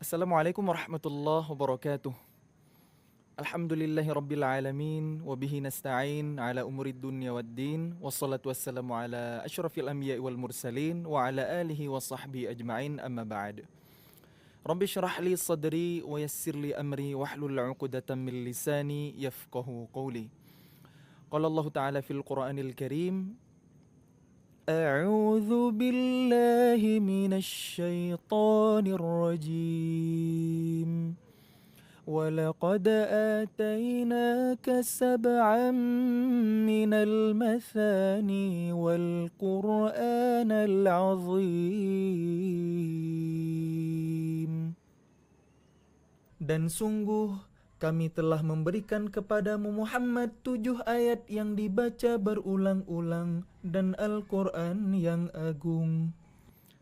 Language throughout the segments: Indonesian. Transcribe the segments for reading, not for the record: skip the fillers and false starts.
Assalamualaikum warahmatullahi wabarakatuh. Alhamdulillahi rabbil alamin wa bihi nasta'in ala umurid dunya waddin wassalatu wassalamu ala asyrafil anbiya'i wal mursalin wa ala alihi wa sahbihi ajma'in amma ba'd. Rabbi syrah li sadri wa yassir li amri wahlul 'uqdatam min lisani yafqahu qawli. Qala Allah Ta'ala fil Qur'anil Karim, A'udzu billahi minasy syaithanir rajim. ولقد آتيناك سبعا من المثاني والقرآن العظيم. Dan sungguh kami telah memberikan kepadamu Muhammad 7 ayat yang dibaca berulang-ulang dan Al-Quran yang agung.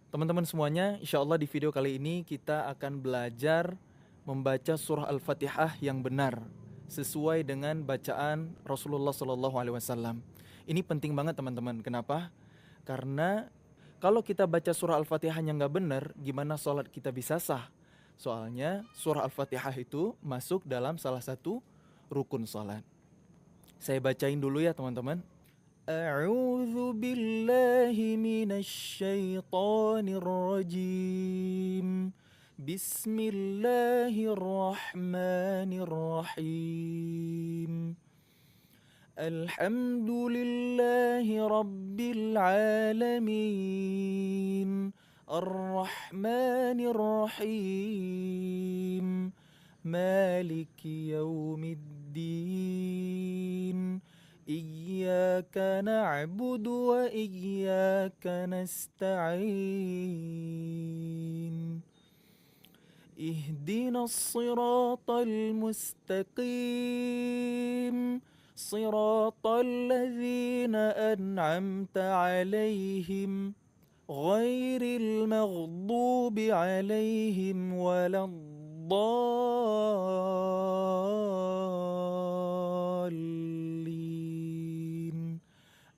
Teman-teman semuanya, insya Allah di video kali ini kita akan belajar membaca surah Al-Fatihah yang benar sesuai dengan bacaan Rasulullah SAW. Ini penting banget teman-teman. Kenapa? Karena kalau kita baca surah Al-Fatihah yang nggak benar, gimana sholat kita bisa sah? Soalnya surah Al-Fatihah itu masuk dalam salah satu rukun sholat. Saya bacain dulu ya teman-teman. A'udzu billahi minasy syaithanir rajim. Bismillahirrahmanirrahim. Alhamdulillahi rabbil alamin. Ar-Rahmanir-Rahim. Maliki yaumiddin. Iyyaka na'budu wa iyyaka nasta'in. اهدنا الصراط المستقيم صراط الذين أنعمت عليهم غير المغضوب عليهم ولا الضالين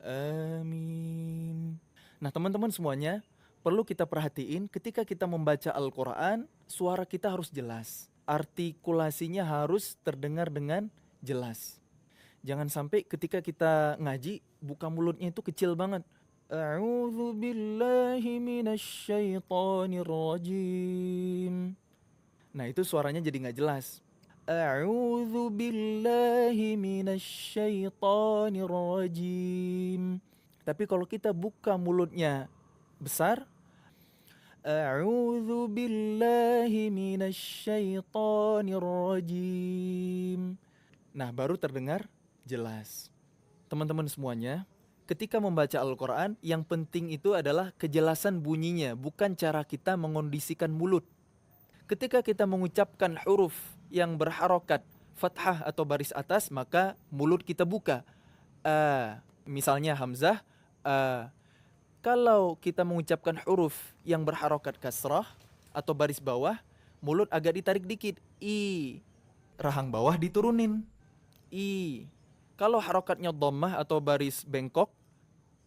آمين. Nah teman-teman semuanya, perlu kita perhatiin ketika kita membaca Al-Quran, suara kita harus jelas. Artikulasinya harus terdengar dengan jelas. Jangan sampai ketika kita ngaji, buka mulutnya itu kecil banget. A'udzu billahi minasy syaithanir rajim. Nah itu suaranya jadi nggak jelas. A'udzu billahi minasy syaithanir rajim. Tapi kalau kita buka mulutnya besar, A'udzu billahi minasy syaithanir rajim. Nah, baru terdengar jelas. Teman-teman semuanya, ketika membaca Al-Quran, yang penting itu adalah kejelasan bunyinya, bukan cara kita mengondisikan mulut. Ketika kita mengucapkan huruf yang berharokat fathah atau baris atas, maka mulut kita buka. Misalnya Hamzah, Kalau kita mengucapkan huruf yang berharokat kasrah atau baris bawah, mulut agak ditarik dikit. I. Rahang bawah diturunin. I. Kalau harokatnya dhammah atau baris bengkok,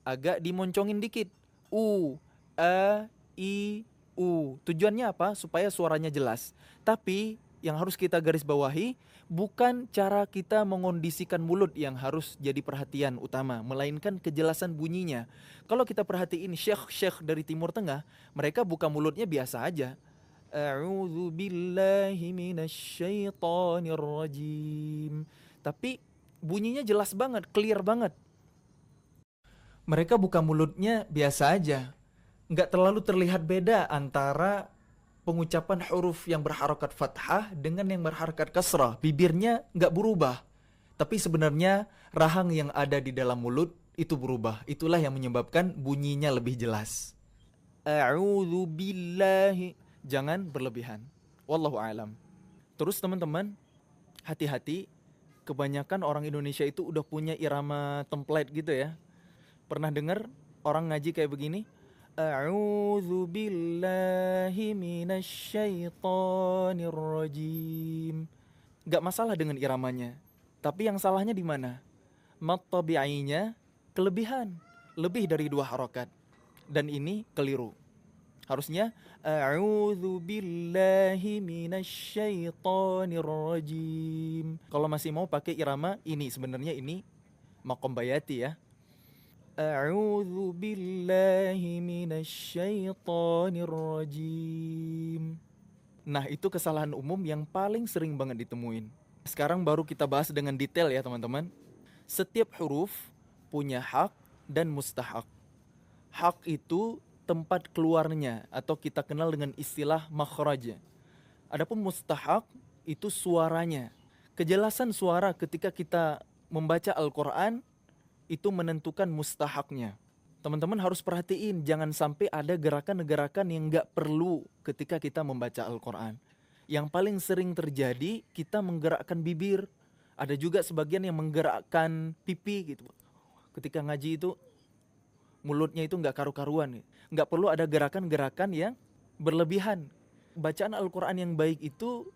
agak dimoncongin dikit. U. A. I. U. Tujuannya apa? Supaya suaranya jelas. Tapi yang harus kita garis bawahi, bukan cara kita mengondisikan mulut yang harus jadi perhatian utama, melainkan kejelasan bunyinya. Kalau kita perhatiin syekh-syekh dari Timur Tengah, mereka buka mulutnya biasa aja. A'udzu billahi minasy syaithanir rajim. Tapi bunyinya jelas banget, clear banget. Mereka buka mulutnya biasa aja. Nggak terlalu terlihat beda antara pengucapan huruf yang berharokat fathah dengan yang berharokat kasrah. Bibirnya nggak berubah, tapi sebenarnya rahang yang ada di dalam mulut itu berubah. Itulah yang menyebabkan bunyinya lebih jelas. A'udzu billahi. Jangan berlebihan. Wallahu a'lam. Terus teman-teman, hati-hati. Kebanyakan orang Indonesia itu udah punya irama template gitu ya. Pernah dengar orang ngaji kayak begini? A'udzu billahi minasy syaithanir rajim. Gak masalah dengan iramanya. Tapi yang salahnya di mana? Mat tabi'inya kelebihan, lebih dari 2 harokat. Dan ini keliru. Harusnya a'udzu billahi minasyaitonir rajim. Kalau masih mau pakai irama ini, sebenarnya ini maqam bayati ya. A'udzu billahi minasyaitonir rajim. Nah, itu kesalahan umum yang paling sering banget ditemuin. Sekarang baru kita bahas dengan detail ya teman-teman. Setiap huruf punya hak dan mustahak. Hak itu tempat keluarnya atau kita kenal dengan istilah makhraj. Adapun mustahak itu suaranya. Kejelasan suara ketika kita membaca Al-Quran itu menentukan mustahaknya. Teman-teman harus perhatiin, jangan sampai ada gerakan-gerakan yang nggak perlu ketika kita membaca Al-Quran. Yang paling sering terjadi, kita menggerakkan bibir. Ada juga sebagian yang menggerakkan pipi gitu. Ketika ngaji itu, mulutnya itu nggak karu-karuan. Nggak perlu ada gerakan-gerakan yang berlebihan. Bacaan Al-Quran yang baik itu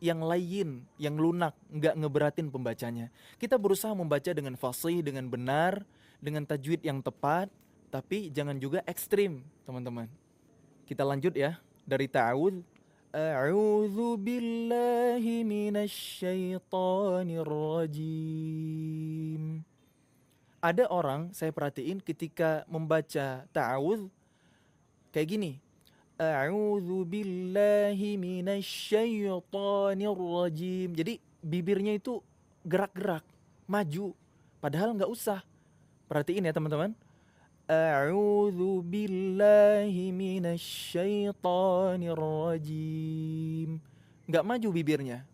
yang lain, yang lunak, nggak ngeberatin pembacanya. Kita berusaha membaca dengan fasih, dengan benar, dengan tajwid yang tepat, tapi jangan juga ekstrim, teman-teman. Kita lanjut ya, dari ta'awudz. A'udzu billahi minasyaitonir rajim. Ada orang, saya perhatiin ketika membaca ta'awudz kayak gini. A'udzu billahi minasyaitonir rajim. Jadi bibirnya itu gerak-gerak, maju, padahal nggak usah. Perhatiin ya teman-teman. A'udzu billahi minasyaitonir rajim. Nggak maju bibirnya.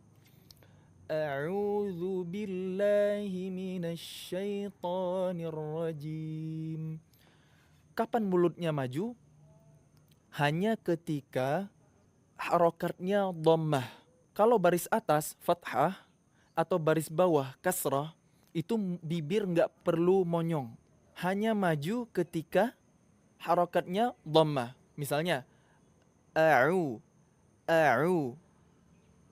A'udzu billahi minasyaitonir rajim. Kapan mulutnya maju? Hanya ketika harokatnya dhammah. Kalau baris atas fathah atau baris bawah kasrah, itu bibir nggak perlu monyong. Hanya maju ketika harokatnya dhammah. Misalnya a'u, a'u.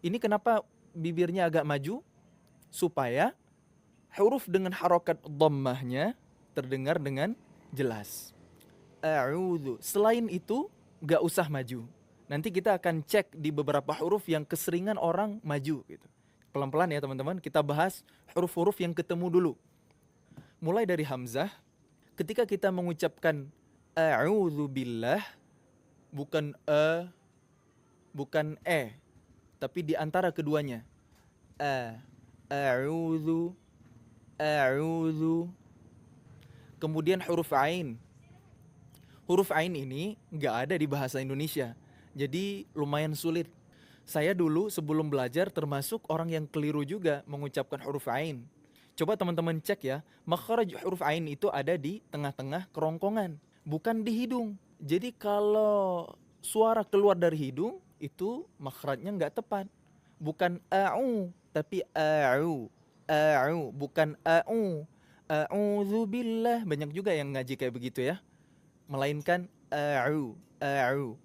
Ini kenapa bibirnya agak maju? Supaya huruf dengan harokat dhammahnya terdengar dengan jelas. A'udzu. Selain itu gak usah maju. Nanti kita akan cek di beberapa huruf yang keseringan orang maju gitu. Pelan-pelan ya teman-teman, kita bahas huruf-huruf yang ketemu dulu. Mulai dari hamzah. Ketika kita mengucapkan a'udzu billah, bukan bukan tapi di antara keduanya. A'udzu, a'udzu. Kemudian huruf ain. Huruf ain ini nggak ada di bahasa Indonesia, jadi lumayan sulit. Saya dulu sebelum belajar termasuk orang yang keliru juga mengucapkan huruf ain. Coba teman-teman cek ya, makhraj huruf ain itu ada di tengah-tengah kerongkongan, bukan di hidung. Jadi kalau suara keluar dari hidung, itu makhrajnya nggak tepat. Bukan a'u, tapi a'u. A'u, bukan a'u. A'udzubillah, banyak juga yang ngaji kayak begitu ya. Melainkan a'u, a'u.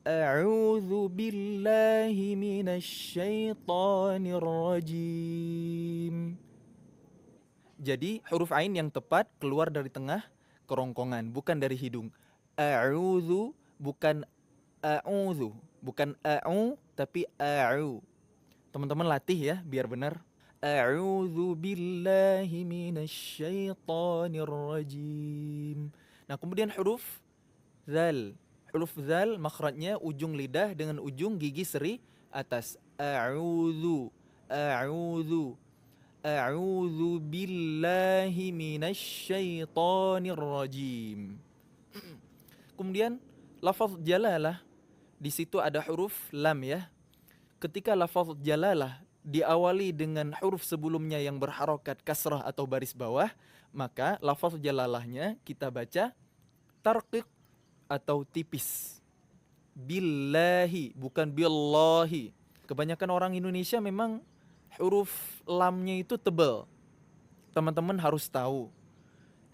A'udzu billahi minasyaitonir rajim. Jadi huruf ain yang tepat keluar dari tengah kerongkongan, bukan dari hidung. A'udzu bukan a'udzu, bukan a'u tapi a'u. Teman-teman latih ya biar benar. A'udzu billahi minasyaitonir rajim. Nah, kemudian huruf zal. Huruf zal makhrajnya ujung lidah dengan ujung gigi seri atas. A'udzu, a'udzu. A'udzu billahi minasyaitonir rajim. Kemudian lafaz jalalah, di situ ada huruf lam ya. Ketika lafaz jalalah diawali dengan huruf sebelumnya yang berharokat kasrah atau baris bawah, maka lafaz jalalahnya kita baca tarqiq atau tipis. Billahi, bukan billahi. Kebanyakan orang Indonesia memang huruf lamnya itu tebal. Teman-teman harus tahu,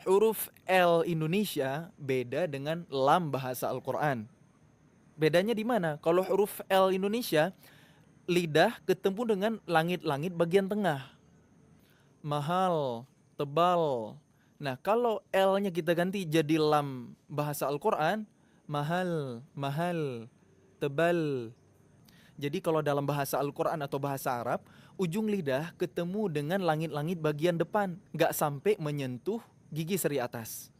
huruf L Indonesia beda dengan lam bahasa Al-Quran. Bedanya di mana? Kalau huruf L Indonesia, lidah ketemu dengan langit-langit bagian tengah. Mahal, tebal. Nah, kalau L-nya kita ganti jadi lam bahasa Al-Quran, mahal, mahal, tebal. Jadi kalau dalam bahasa Al-Quran atau bahasa Arab, ujung lidah ketemu dengan langit-langit bagian depan, nggak sampai menyentuh gigi seri atas.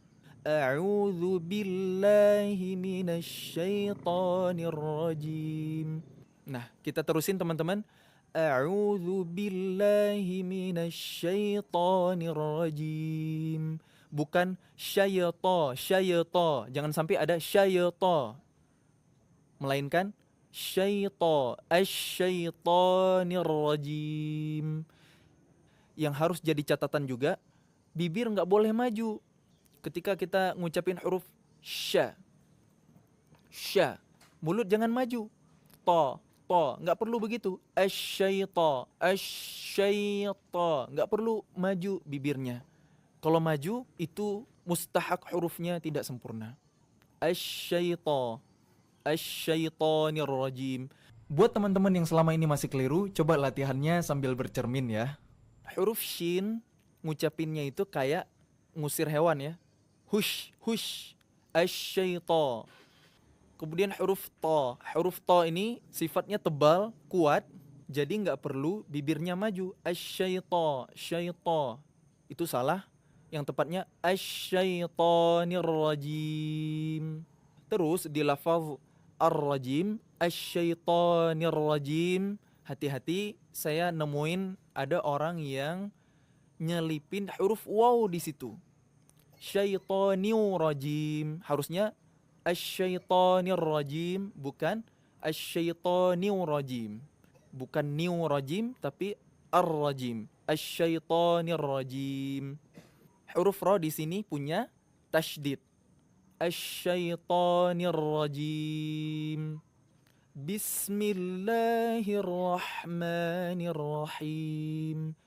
A'udzu billahi minasyaitonir rajim. Nah, kita terusin teman-teman. A'udzu billahi minasyaitonir rajim. Bukan syaitan. Jangan sampai ada syaitan. Melainkan asyaitonir rajim. Yang harus jadi catatan juga, bibir nggak boleh maju ketika kita ngucapin huruf sya. Mulut jangan maju. To, nggak perlu begitu. Asyaiton, nggak perlu maju bibirnya. Kalau maju itu mustahak, hurufnya tidak sempurna. Asyaitonir rajim. Buat teman-teman yang selama ini masih keliru, coba latihannya sambil bercermin ya. Huruf shin ngucapinnya itu kayak ngusir hewan ya. Hush, asyaiton. Kemudian huruf to ini sifatnya tebal, kuat, jadi nggak perlu bibirnya maju. Asyaiton, itu salah. Yang tepatnya asyaitonir rajim. Terus di lafaz ar-rajim, asyaitonir rajim. Hati-hati, saya nemuin ada orang yang nyelipin huruf waw di situ. Syaitonir rajim. Harusnya asyaitonir rajim, bukan asyaitonir rajim. Bukan niu rajim, tapi ar-rajim. Asyaitonir rajim. Huruf ra di sini punya tasydid. Asyaitonir rajim. Bismillahirrahmanirrahim.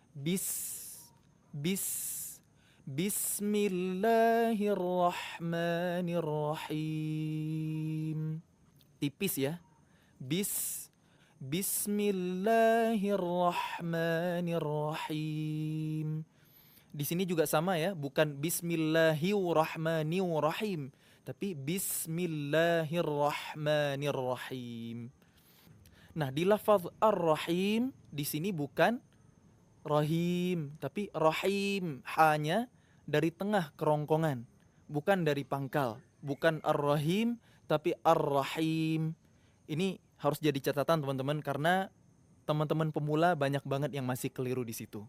Bismillahirrahmanirrahim. Tipis ya. Bismillahirrahmanirrahim. Di sini juga sama ya, bukan bismillahirrahmanirrahim, tapi bismillahirrahmanirrahim. Nah, di lafaz ar-rahim di sini bukan rahim, tapi rahim. Hanya dari tengah kerongkongan, bukan dari pangkal. Bukan ar-rahim, tapi ar-rahim. Ini harus jadi catatan teman-teman, karena teman-teman pemula banyak banget yang masih keliru di situ.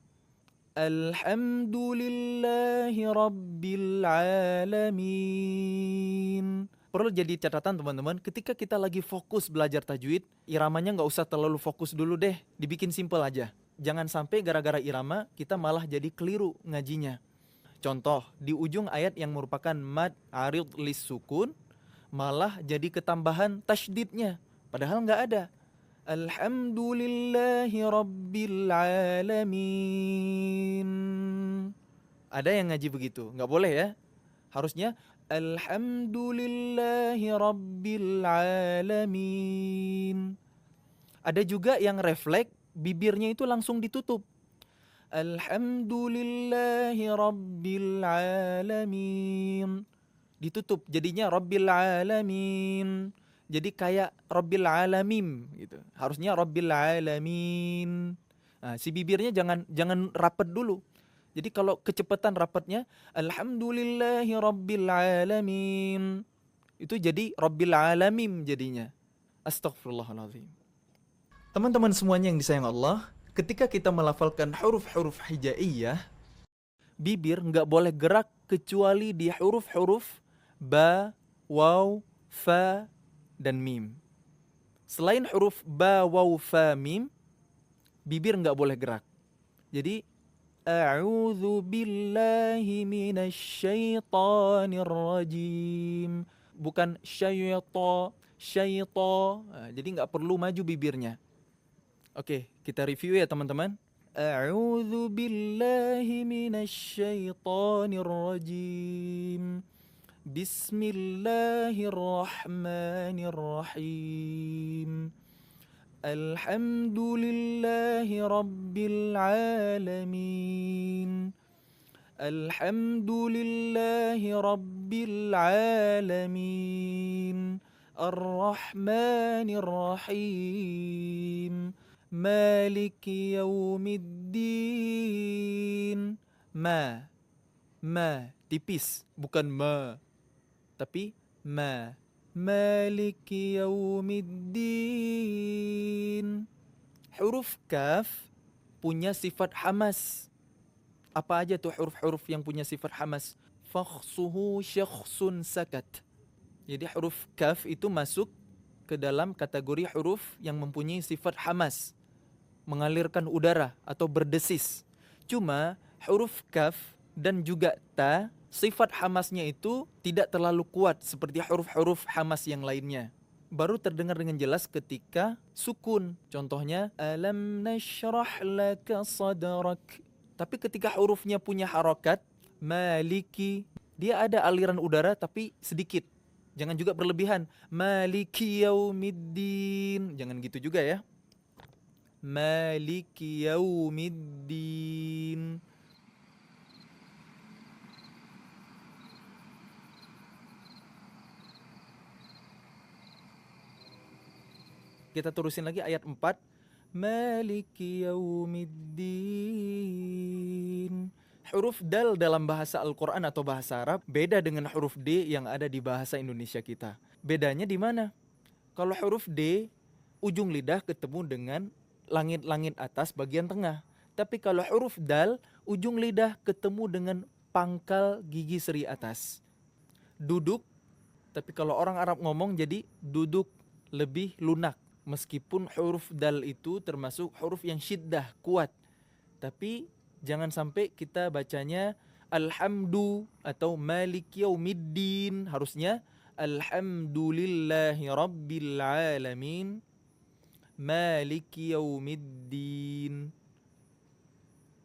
Alhamdulillahi rabbil alamin. Perlu jadi catatan teman-teman, ketika kita lagi fokus belajar tajwid, iramanya nggak usah terlalu fokus dulu deh, dibikin simple aja. Jangan sampai gara-gara irama kita malah jadi keliru ngajinya. Contoh, di ujung ayat yang merupakan mad arid lis sukun, malah jadi ketambahan tasydidnya, padahal nggak ada. Alhamdulillahi rabbil alamin. Ada yang ngaji begitu? Nggak boleh ya. Harusnya Alhamdulillahi rabbil alamin. Ada juga yang refleks, bibirnya itu langsung ditutup. Alhamdulillahi rabbil alamin. Ditutup, jadinya rabbil alamin. Jadi kayak Rabbil Alamim gitu. Harusnya Rabbil Alamin. Nah, si bibirnya jangan rapet dulu. Jadi kalau kecepatan rapetnya Alhamdulillahi Rabbil Alamin, itu jadi Rabbil Alamim jadinya. Astaghfirullahaladzim. Teman-teman semuanya yang disayang Allah, ketika kita melafalkan huruf-huruf hijaiyah, bibir nggak boleh gerak kecuali di huruf-huruf ba, waw, fa, dan mim. Selain huruf ba, waw, fa, mim, bibir nggak boleh gerak. Jadi a'udzu billahi minasyaitonir rajim. Bukan syaiton. Jadi nggak perlu maju bibirnya. Oke, kita review ya teman-teman. A'udzu billahi minasyaitonir rajim. Bismillahirrahmanirrahim. Alhamdulillahi rabbil alamin. Alhamdulillahi Rabbil Alamin, Ar-Rahmanir Rahim, Maliki Yaumiddin. Ma, tipis, bukan ma, tapi ma. Maliki Yaumiddin. Huruf kaf punya sifat hamas. Apa aja tuh huruf-huruf yang punya sifat hamas? Fakhsuhu syakhsun sakat. Jadi huruf kaf itu masuk ke dalam kategori huruf yang mempunyai sifat hamas, mengalirkan udara atau berdesis. Cuma huruf kaf dan juga ta, sifat hamasnya itu tidak terlalu kuat seperti huruf-huruf hamas yang lainnya. Baru terdengar dengan jelas ketika sukun. Contohnya, alam nashrah laka sadrak. Tapi ketika hurufnya punya harokat, maliki, dia ada aliran udara tapi sedikit. Jangan juga berlebihan. Maliki yaumiddin. Jangan gitu juga ya. Maliki yaumiddin. Kita terusin lagi ayat 4. Maliki yaumiddin. Huruf dal dalam bahasa Al-Quran atau bahasa Arab beda dengan huruf D yang ada di bahasa Indonesia kita. Bedanya di mana? Kalau huruf D, ujung lidah ketemu dengan langit-langit atas bagian tengah. Tapi kalau huruf dal, ujung lidah ketemu dengan pangkal gigi seri atas. Duduk, tapi kalau orang Arab ngomong jadi duduk, lebih lunak. Meskipun huruf dal itu termasuk huruf yang syiddah, kuat. Tapi jangan sampai kita bacanya alhamdu atau maliki yaumiddin. Harusnya alhamdulillahi rabbil alamin, maliki yaumiddin.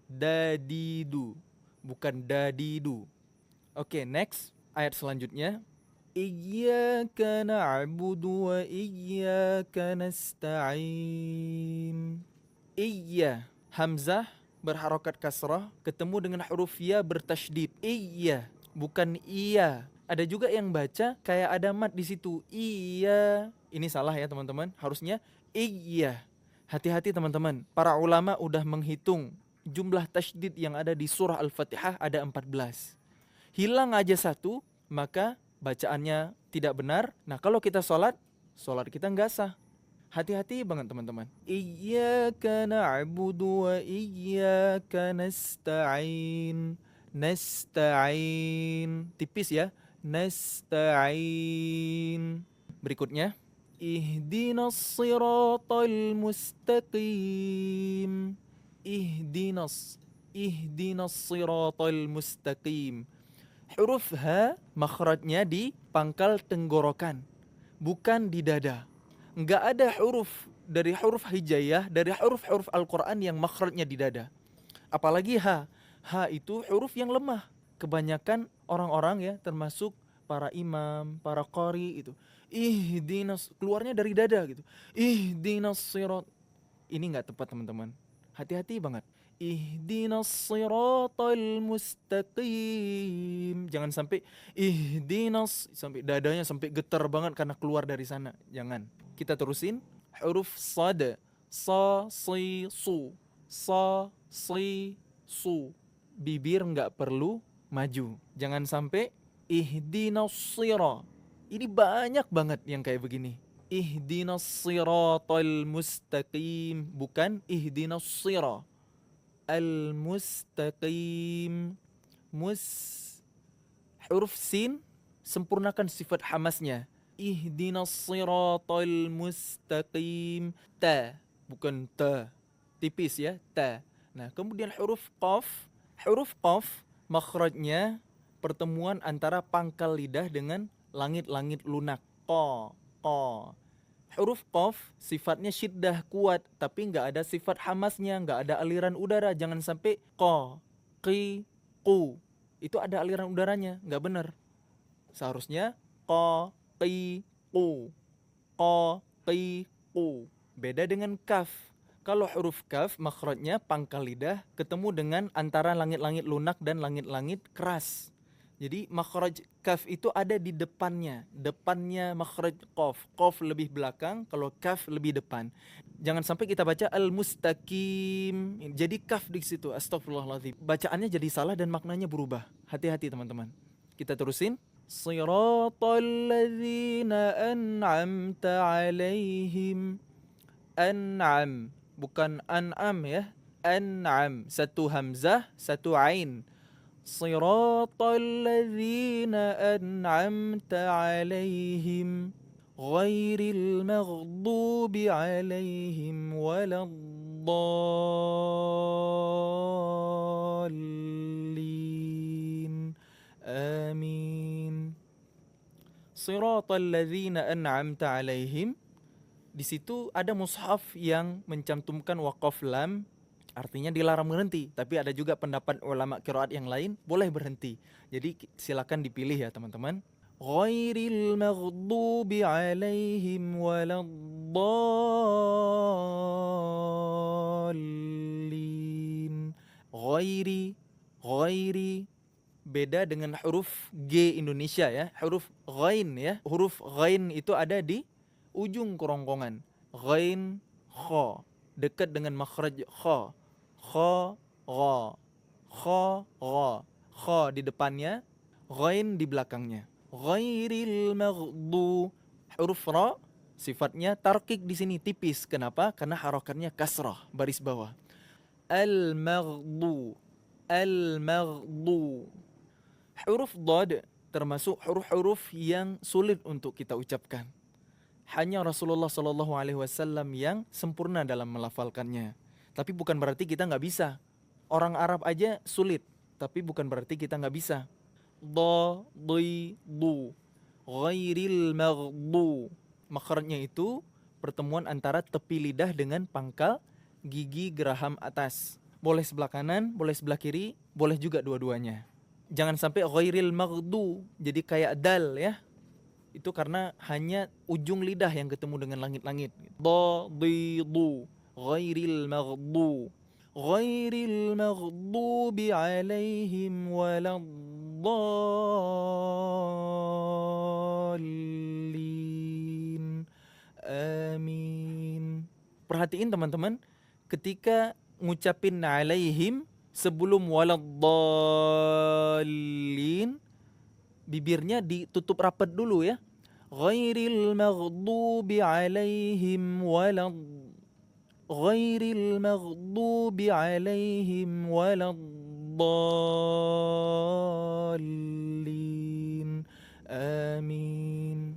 Dadidu, bukan dadidu. Oke, next, ayat selanjutnya. Iyyaka na'budu wa iyyaka nasta'in. Iyya, hamzah berharokat kasrah ketemu dengan huruf ya bertasydid. Iyya, bukan iya. Ada juga yang baca kayak ada mat di situ. Iya. Ini salah ya teman-teman. Harusnya iyya. Hati-hati teman-teman. Para ulama udah menghitung jumlah tasydid yang ada di surah Al-Fatihah ada 14. Hilang aja satu, maka bacaannya tidak benar. Nah, kalau kita sholat kita nggak sah. Hati-hati banget teman-teman. Iyyaka na'budu wa iyyaka nasta'in. Nasta'in. Tipis ya. Nasta'in. Berikutnya. Ihdinas siratal mustaqim. Ihdinas siratal mustaqim. Huruf H makhrajnya di pangkal tenggorokan, bukan di dada. Enggak ada huruf dari huruf hijaiyah, dari huruf-huruf Al-Quran yang makhrajnya di dada. Apalagi H. H itu huruf yang lemah. Kebanyakan orang-orang ya, termasuk para imam, para qari itu. Ihdinas, keluarnya dari dada gitu. Ihdinas sirat. Ini enggak tepat teman-teman. Hati-hati banget. Ihdinas siratal mustaqim. Jangan sampai ihdinas sampai dadanya sampai getar banget karena keluar dari sana. Jangan. Kita terusin. Huruf sad. Sa, si, su. Sa, si, su. Bibir nggak perlu maju. Jangan sampai ihdinas sira. Ini banyak banget yang kayak begini. Ihdinas siratal mustaqim, bukan ihdinas sira. Al-mustaqim. Huruf sin sempurnakan sifat hamasnya. Ihdinas siratal mustaqim. Ta, bukan ta. Tipis ya, ta. Nah, kemudian huruf qaf. Huruf qaf makhrajnya pertemuan antara pangkal lidah dengan langit-langit lunak. Qa. Huruf qaf sifatnya syiddah, kuat, tapi nggak ada sifat hamasnya, nggak ada aliran udara. Jangan sampai qa, qi, qu. Itu ada aliran udaranya, nggak benar. Seharusnya qa, qi, qu. Qa, qi, qu. Beda dengan kaf. Kalau huruf kaf makhrajnya pangkal lidah ketemu dengan antara langit-langit lunak dan langit-langit keras. Jadi makhraj kaf itu ada di depannya. Depannya makhraj qaf. Qaf lebih belakang, kalau kaf lebih depan. Jangan sampai kita baca al-mustaqim. Jadi kaf di situ. Astagfirullahaladzim. Bacaannya jadi salah dan maknanya berubah. Hati-hati teman-teman. Kita terusin. Siratal ladzina an'amta alaihim. An'am. Bukan an'am ya. An'am. Satu hamzah, satu ain. صراط الذين أنعمت عليهم غير المغضوب عليهم ولا الضالين آمين. صراط الذين أنعمت عليهم. Di situ ada mushaf yang mencantumkan waqaf lam. Artinya dilarang berhenti, tapi ada juga pendapat ulama qiraat yang lain boleh berhenti. Jadi silakan dipilih ya teman-teman. Ghairil maghdubi alaihim waladdallin. Ghairi beda dengan huruf G Indonesia ya, huruf ghain ya. Huruf ghain itu ada di ujung kerongkongan. Ghain kha, dekat dengan makhraj kha. Kha, gha, kha, gha. Kha di depannya, ghain di belakangnya. Ghairil maghdu. Huruf ra sifatnya tarkik di sini tipis. Kenapa? Karena harakatnya kasrah, baris bawah. Al-maghdu. Al-maghdu. Huruf dad termasuk huruf-huruf yang sulit untuk kita ucapkan. Hanya Rasulullah SAW yang sempurna dalam melafalkannya. Tapi bukan berarti kita nggak bisa. Orang Arab aja sulit, tapi bukan berarti kita nggak bisa. Da, di, du, ghairil maghdu. Makhrajnya itu pertemuan antara tepi lidah dengan pangkal gigi geraham atas. Boleh sebelah kanan, boleh sebelah kiri, boleh juga dua-duanya. Jangan sampai ghairil maghdu, jadi kayak dal ya. Itu karena hanya ujung lidah yang ketemu dengan langit-langit. Da, di, du. Ghairil maghdu. Ghairil maghdubi alaihim waladdallin. Amin. Perhatiin teman-teman, ketika ngucapin alaihim sebelum waladdallin, bibirnya ditutup rapat dulu ya. Ghairil maghdubi alaihim ghairil maghdubi alaihim waladdallin. Amin.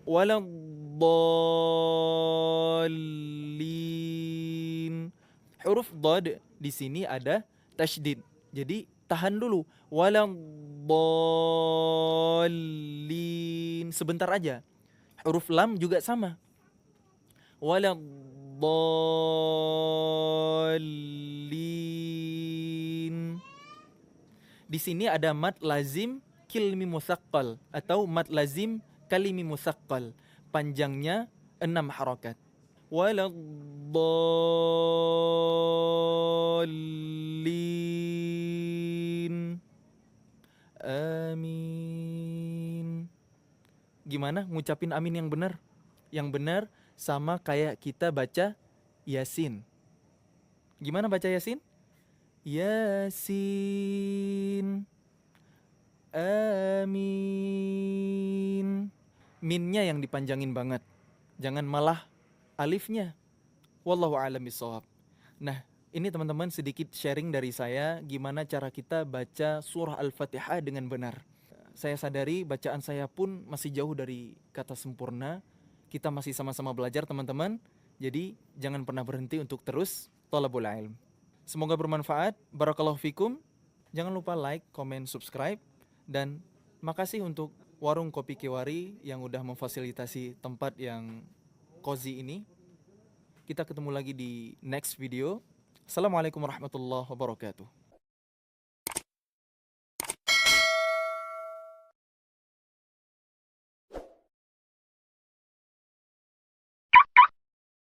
Waladdallin. Huruf dad di sini ada tasydid. Jadi tahan dulu. Waladdallin. Sebentar aja. Huruf lam juga sama. Waladdallin. Di sini ada mad lazim kilmi musaqqal atau mad lazim kalimi musaqqal. Panjangnya 6 harakat. Waladdallin. Amin. Gimana ngucapin amin yang benar? Yang benar sama kayak kita baca Yasin. Gimana baca Yasin? Yasin. Amin. Minnya yang dipanjangin banget. Jangan malah alifnya. Wallahu a'lam bishawab. Nah, ini teman-teman sedikit sharing dari saya gimana cara kita baca surah Al-Fatihah dengan benar. Saya sadari bacaan saya pun masih jauh dari kata sempurna. Kita masih sama-sama belajar teman-teman. Jadi jangan pernah berhenti untuk terus thalabul ilm. Semoga bermanfaat. Barakallahu fikum. Jangan lupa like, comment, subscribe. Dan makasih untuk Warung Kopi Kiwari yang udah memfasilitasi tempat yang cozy ini. Kita ketemu lagi di next video. Assalamualaikum warahmatullahi wabarakatuh.